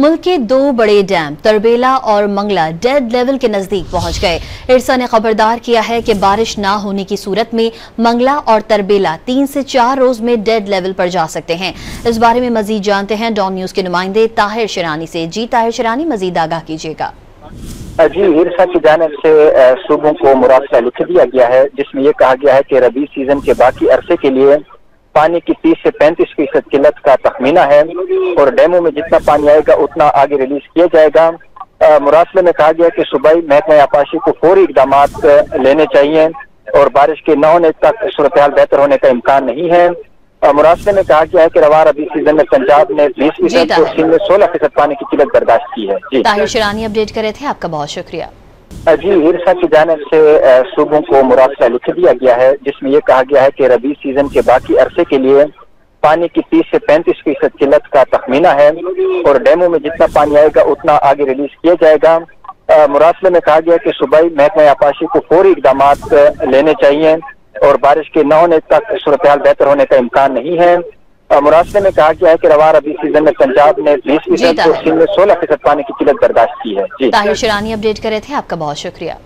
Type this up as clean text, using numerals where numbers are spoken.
मुल्क के दो बड़े डैम तरबेला और मंगला डेड लेवल के नजदीक पहुंच गए। इरसा ने खबरदार किया है कि बारिश ना होने की सूरत में मंगला और तरबेला 3 से 4 रोज में डेड लेवल पर जा सकते हैं। इस बारे में मजीद जानते हैं डॉन न्यूज के नुमाइंदे ताहिर शिरानी से। जी ताहिर शिरानी, मजीद आगाह कीजिएगा। जी, इरसा की जानिब से सूबों को मुरासला लिख दिया गया है, जिसमें यह कहा गया है कि रबी सीजन के बाकी अरसे के लिए पानी की 30 से 35% किल्लत का तखमीना है और डैमों में जितना पानी आएगा उतना आगे रिलीज किया जाएगा। मुरासले में कहा गया कि सूबाई महकमा आबपाशी को फौरी इकदाम लेने चाहिए और बारिश के न होने तक सूरत हाल बेहतर होने का इम्कान नहीं है। मुरासले में कहा गया है कि रवा रबी सीजन में पंजाब ने 20% और सिंध में 16% पानी की किल्लत बर्दाश्त की है। जी ताहिर शिरानी अपडेट कर रहे थे, आपका बहुत शुक्रिया। जी, इरसा की जानिब से सूबों को मुरासला लिख दिया गया है, जिसमें यह कहा गया है कि रबी सीजन के बाकी अरसे के लिए पानी की 30 से 35% किल्लत का तखमीना है और डैमों में जितना पानी आएगा उतना आगे रिलीज किया जाएगा। मुरासले में कहा गया कि सूबाई महकमा आबपाशी को फौरी इकदाम लेने चाहिए और बारिश के न होने तक सूरत हाल बेहतर होने का इम्कान नहीं है। मुरासले में कहा गया है कि रवा रबी सीजन में पंजाब ने 20% और सिंध में 16% पानी की किल्लत बर्दाश्त की है। जी ताहिर शिरानी अपडेट कर रहे थे, आपका बहुत शुक्रिया।